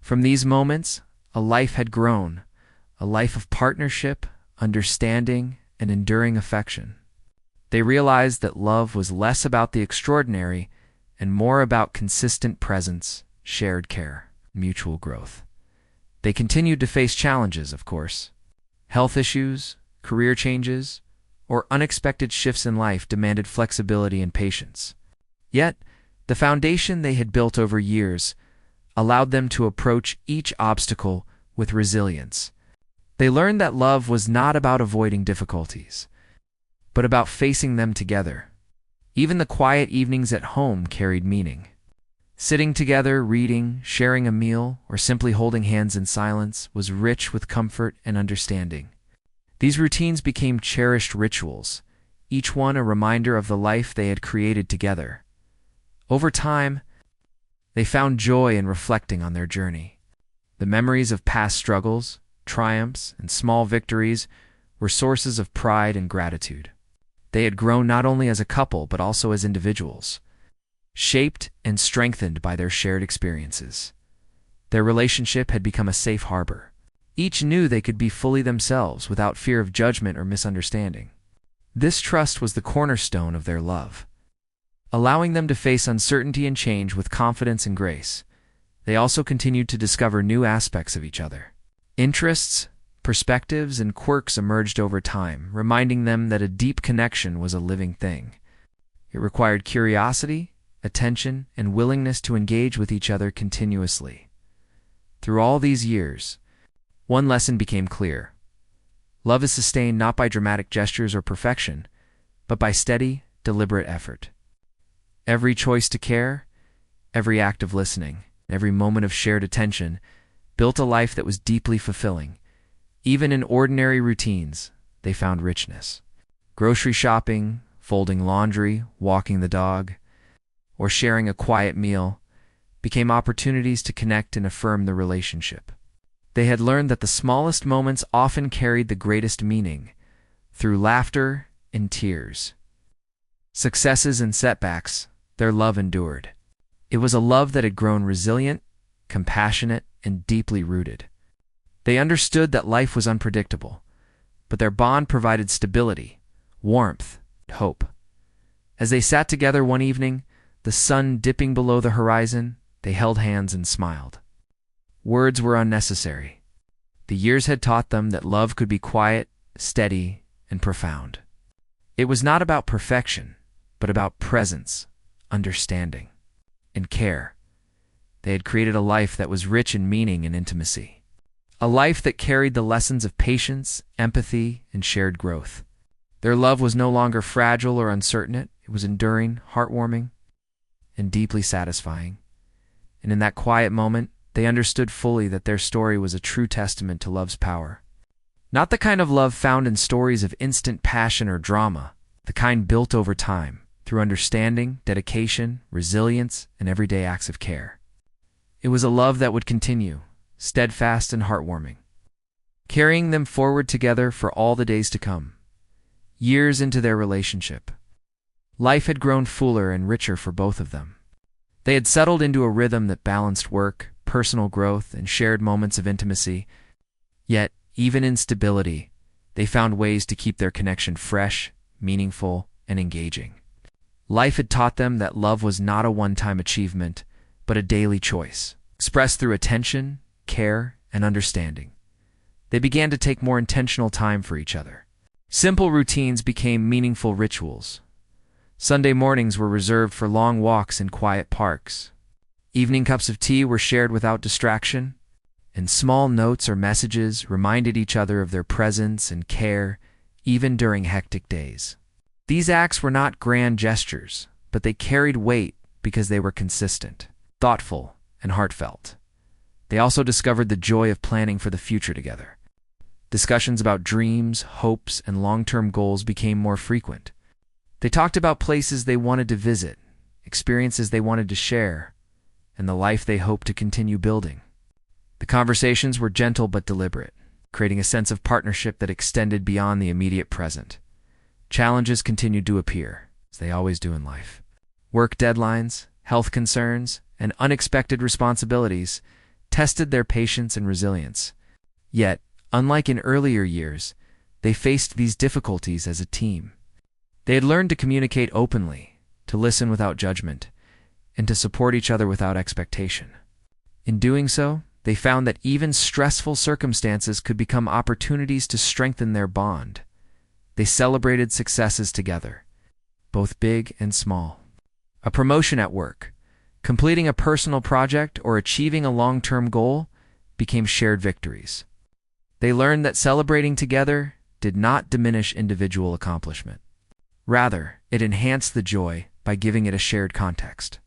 From these moments, a life had grown, a life of partnership, understanding, and enduring affection. They realized that love was less about the extraordinary and more about consistent presence, shared care, mutual growth. They continued to face challenges, of course. Health issues, career changes, or unexpected shifts in life demanded flexibility and patience. Yet, the foundation they had built over years allowed them to approach each obstacle with resilience. They learned that love was not about avoiding difficulties, but about facing them together. Even the quiet evenings at home carried meaning. Sitting together, reading, sharing a meal, or simply holding hands in silence was rich with comfort and understanding. These routines became cherished rituals, each one a reminder of the life they had created together. Over time, they found joy in reflecting on their journey. The memories of past struggles, triumphs, and small victories were sources of pride and gratitude. They had grown not only as a couple but also as individuals, shaped and strengthened by their shared experiences. Their relationship had become a safe harbor. Each knew they could be fully themselves without fear of judgment or misunderstanding. This trust was the cornerstone of their love, allowing them to face uncertainty and change with confidence and grace. They also continued to discover new aspects of each other. Interests, perspectives, and quirks emerged over time, reminding them that a deep connection was a living thing. It required curiosity, attention, and willingness to engage with each other continuously. Through all these years, one lesson became clear. Love is sustained not by dramatic gestures or perfection, but by steady, deliberate effort. Every choice to care, every act of listening, every moment of shared attention built a life that was deeply fulfilling. Even in ordinary routines, they found richness. Grocery shopping, folding laundry, walking the dog, or sharing a quiet meal became opportunities to connect and affirm the relationship. They had learned that the smallest moments often carried the greatest meaning, through laughter and tears. Successes and setbacks, their love endured. It was a love that had grown resilient, compassionate, and deeply rooted. They understood that life was unpredictable, but their bond provided stability, warmth, and hope. As they sat together one evening, the sun dipping below the horizon, they held hands and smiled. Words were unnecessary. The years had taught them that love could be quiet, steady, and profound. It was not about perfection, but about presence, understanding, and care. They had created a life that was rich in meaning and intimacy. A life that carried the lessons of patience, empathy, and shared growth. Their love was no longer fragile or uncertain. It was enduring, heartwarming, and deeply satisfying. And in that quiet moment, they understood fully that their story was a true testament to love's power. Not the kind of love found in stories of instant passion or drama, the kind built over time, through understanding, dedication, resilience, and everyday acts of care. It was a love that would continue, steadfast and heartwarming, carrying them forward together for all the days to come. Years into their relationship, life had grown fuller and richer for both of them. They had settled into a rhythm that balanced work, personal growth, and shared moments of intimacy. Yet, even in stability, they found ways to keep their connection fresh, meaningful, and engaging. Life had taught them that love was not a one-time achievement, but a daily choice, expressed through attention, care, and understanding. They began to take more intentional time for each other. Simple routines became meaningful rituals. Sunday mornings were reserved for long walks in quiet parks. Evening cups of tea were shared without distraction, and small notes or messages reminded each other of their presence and care, even during hectic days. These acts were not grand gestures, but they carried weight because they were consistent, thoughtful, and heartfelt. They also discovered the joy of planning for the future together. Discussions about dreams, hopes, and long-term goals became more frequent. They talked about places they wanted to visit, experiences they wanted to share, and the life they hoped to continue building. The conversations were gentle but deliberate, creating a sense of partnership that extended beyond the immediate present. Challenges continued to appear, as they always do in life. Work deadlines, health concerns, and unexpected responsibilities tested their patience and resilience. Yet, unlike in earlier years, they faced these difficulties as a team. They had learned to communicate openly, to listen without judgment, and to support each other without expectation. In doing so, they found that even stressful circumstances could become opportunities to strengthen their bond. They celebrated successes together, both big and small. A promotion at work, completing a personal project, or achieving a long-term goal became shared victories. They learned that celebrating together did not diminish individual accomplishment. Rather, it enhanced the joy by giving it a shared context.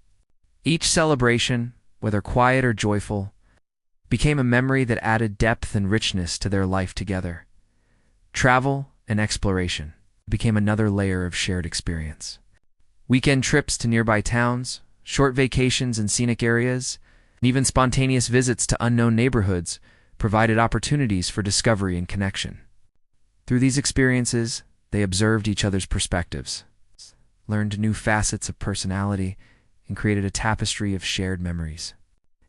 Each celebration, whether quiet or joyful, became a memory that added depth and richness to their life together. Travel and exploration became another layer of shared experience. Weekend trips to nearby towns, short vacations in scenic areas, and even spontaneous visits to unknown neighborhoods provided opportunities for discovery and connection. Through these experiences, they observed each other's perspectives, learned new facets of personality, and created a tapestry of shared memories.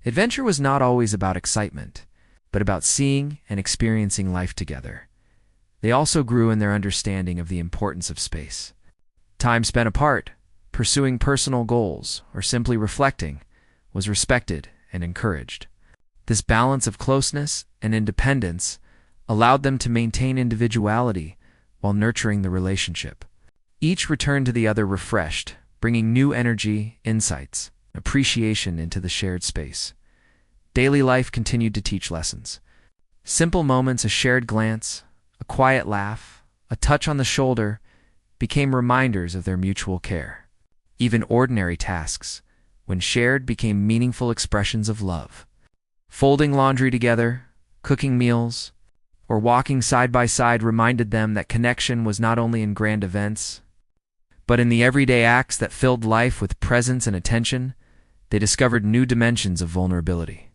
Adventure was not always about excitement, but about seeing and experiencing life together. They also grew in their understanding of the importance of space. Time spent apart, pursuing personal goals, or simply reflecting, was respected and encouraged. This balance of closeness and independence allowed them to maintain individuality while nurturing the relationship. Each returned to the other refreshed, bringing new energy, insights, and appreciation into the shared space. Daily life continued to teach lessons. Simple moments, a shared glance, a quiet laugh, a touch on the shoulder, became reminders of their mutual care. Even ordinary tasks, when shared, became meaningful expressions of love. Folding laundry together, cooking meals, or walking side by side reminded them that connection was not only in grand events, but in the everyday acts that filled life with presence and attention. They discovered new dimensions of vulnerability.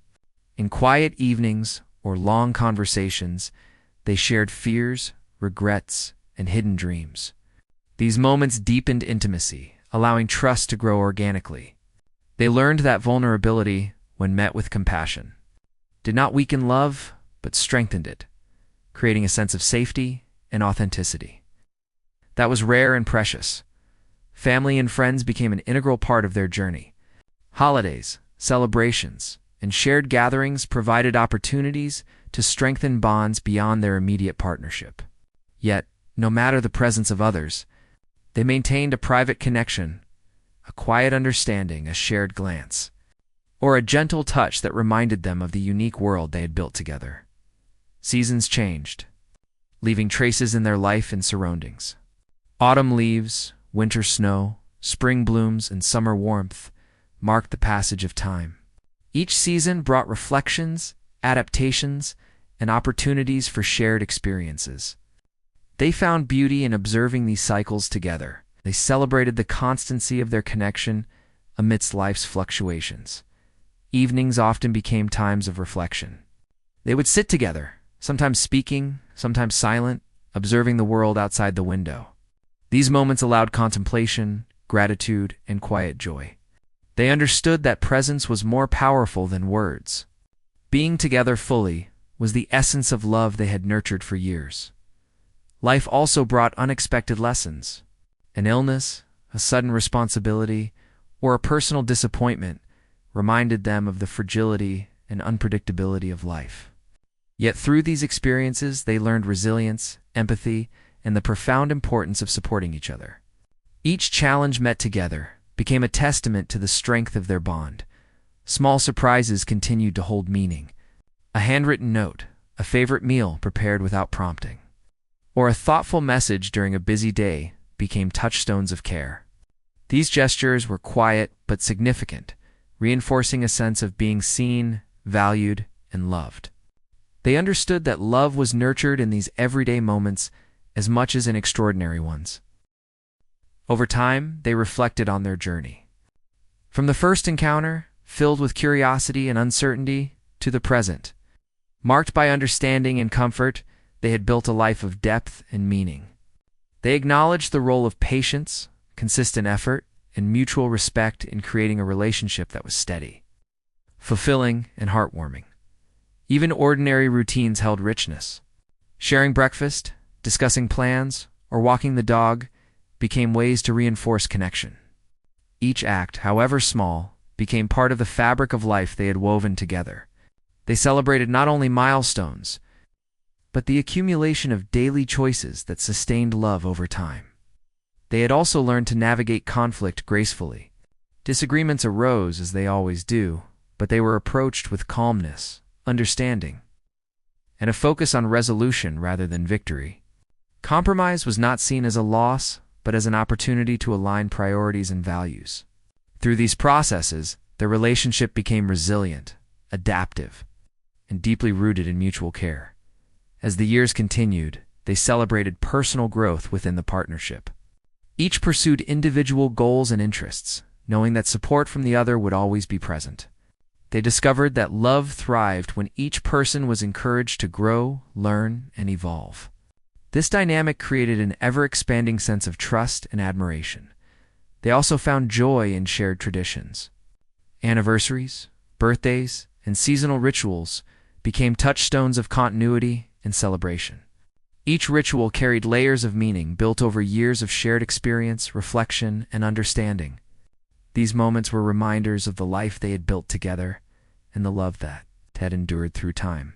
In quiet evenings or long conversations, they shared fears, regrets, and hidden dreams. These moments deepened intimacy, allowing trust to grow organically. They learned that vulnerability, when met with compassion, did not weaken love, but strengthened it, creating a sense of safety and authenticity. That was rare and precious. Family and friends became an integral part of their journey. Holidays, celebrations, and shared gatherings provided opportunities to strengthen bonds beyond their immediate partnership. Yet, no matter the presence of others, they maintained a private connection, a quiet understanding, a shared glance, or a gentle touch that reminded them of the unique world they had built together. Seasons changed, leaving traces in their life and surroundings. Autumn leaves, winter snow, spring blooms, and summer warmth marked the passage of time. Each season brought reflections, adaptations, and opportunities for shared experiences. They found beauty in observing these cycles together. They celebrated the constancy of their connection amidst life's fluctuations. Evenings often became times of reflection. They would sit together, sometimes speaking, sometimes silent, observing the world outside the window. These moments allowed contemplation, gratitude, and quiet joy. They understood that presence was more powerful than words. Being together fully was the essence of love they had nurtured for years. Life also brought unexpected lessons. An illness, a sudden responsibility, or a personal disappointment reminded them of the fragility and unpredictability of life. Yet through these experiences, they learned resilience, empathy, and the profound importance of supporting each other. Each challenge met together became a testament to the strength of their bond. Small surprises continued to hold meaning. A handwritten note, a favorite meal prepared without prompting, or a thoughtful message during a busy day became touchstones of care. These gestures were quiet but significant, reinforcing a sense of being seen, valued, and loved. They understood that love was nurtured in these everyday moments as much as in extraordinary ones. Over time, they reflected on their journey. From the first encounter, filled with curiosity and uncertainty, to the present, marked by understanding and comfort, they had built a life of depth and meaning. They acknowledged the role of patience, consistent effort, and mutual respect in creating a relationship that was steady, fulfilling, and heartwarming. Even ordinary routines held richness. Sharing breakfast, discussing plans, or walking the dog became ways to reinforce connection. Each act, however small, became part of the fabric of life they had woven together. They celebrated not only milestones, but the accumulation of daily choices that sustained love over time. They had also learned to navigate conflict gracefully. Disagreements arose, as they always do, but they were approached with calmness, understanding, and a focus on resolution rather than victory. Compromise was not seen as a loss, but as an opportunity to align priorities and values. Through these processes, their relationship became resilient, adaptive, and deeply rooted in mutual care. As the years continued, they celebrated personal growth within the partnership. Each pursued individual goals and interests, knowing that support from the other would always be present. They discovered that love thrived when each person was encouraged to grow, learn, and evolve. This dynamic created an ever-expanding sense of trust and admiration. They also found joy in shared traditions. Anniversaries, birthdays, and seasonal rituals became touchstones of continuity and celebration. Each ritual carried layers of meaning built over years of shared experience, reflection, and understanding. These moments were reminders of the life they had built together and the love that had endured through time.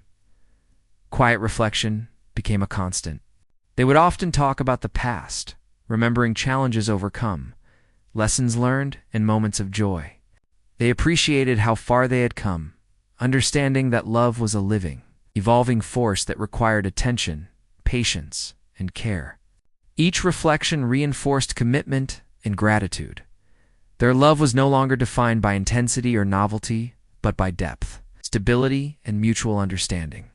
Quiet reflection became a constant. They would often talk about the past, remembering challenges overcome, lessons learned, and moments of joy. They appreciated how far they had come, understanding that love was a living, evolving force that required attention, patience, and care. Each reflection reinforced commitment and gratitude. Their love was no longer defined by intensity or novelty, but by depth, stability, and mutual understanding.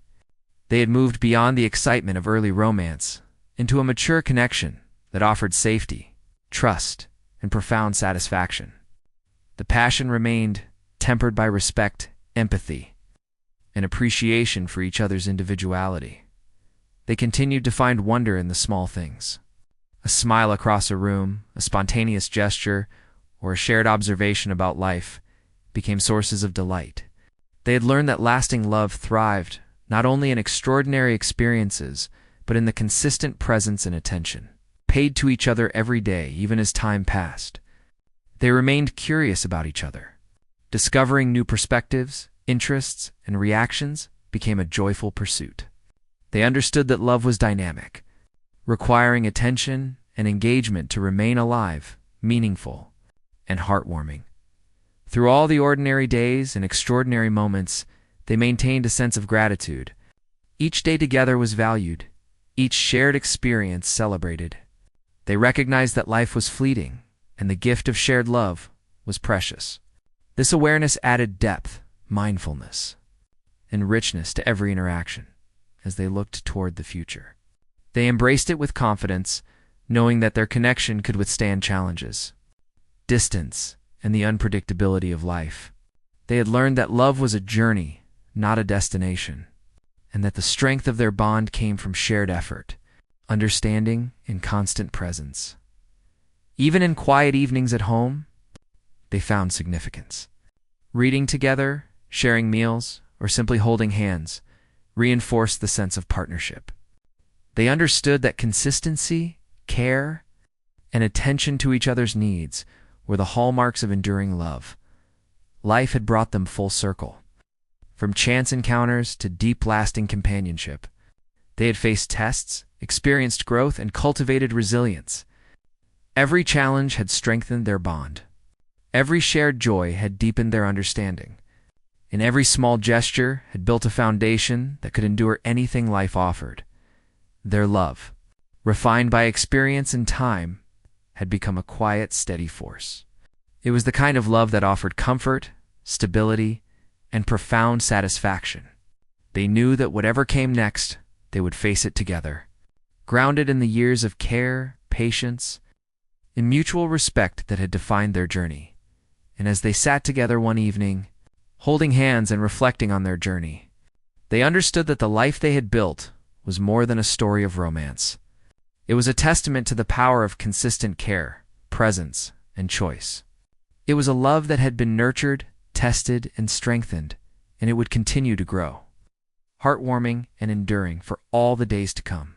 They had moved beyond the excitement of early romance into a mature connection that offered safety, trust, and profound satisfaction. The passion remained tempered by respect, empathy, and appreciation for each other's individuality. They continued to find wonder in the small things. A smile across a room, a spontaneous gesture, or a shared observation about life became sources of delight. They had learned that lasting love thrived not only in extraordinary experiences, but in the consistent presence and attention paid to each other every day, even as time passed. They remained curious about each other. Discovering new perspectives, interests, and reactions became a joyful pursuit. They understood that love was dynamic, requiring attention and engagement to remain alive, meaningful, and heartwarming. Through all the ordinary days and extraordinary moments, they maintained a sense of gratitude. Each day together was valued, each shared experience celebrated. They recognized that life was fleeting, and the gift of shared love was precious. This awareness added depth, mindfulness, and richness to every interaction as they looked toward the future. They embraced it with confidence, knowing that their connection could withstand challenges, distance, and the unpredictability of life. They had learned that love was a journey, not a destination, and that the strength of their bond came from shared effort, understanding, and constant presence. Even in quiet evenings at home, they found significance. Reading together, sharing meals, or simply holding hands reinforced the sense of partnership. They understood that consistency, care, and attention to each other's needs were the hallmarks of enduring love. Life had brought them full circle. From chance encounters to deep, lasting companionship, they had faced tests, experienced growth, and cultivated resilience. Every challenge had strengthened their bond. Every shared joy had deepened their understanding. And every small gesture had built a foundation that could endure anything life offered. Their love, refined by experience and time, had become a quiet, steady force. It was the kind of love that offered comfort, stability, and profound satisfaction. They knew that whatever came next, they would face it together, grounded in the years of care, patience, and mutual respect that had defined their journey. And as they sat together one evening, holding hands and reflecting on their journey, they understood that the life they had built was more than a story of romance. It was a testament to the power of consistent care, presence, and choice. It was a love that had been nurtured, tested, and strengthened, and it would continue to grow, heartwarming and enduring for all the days to come.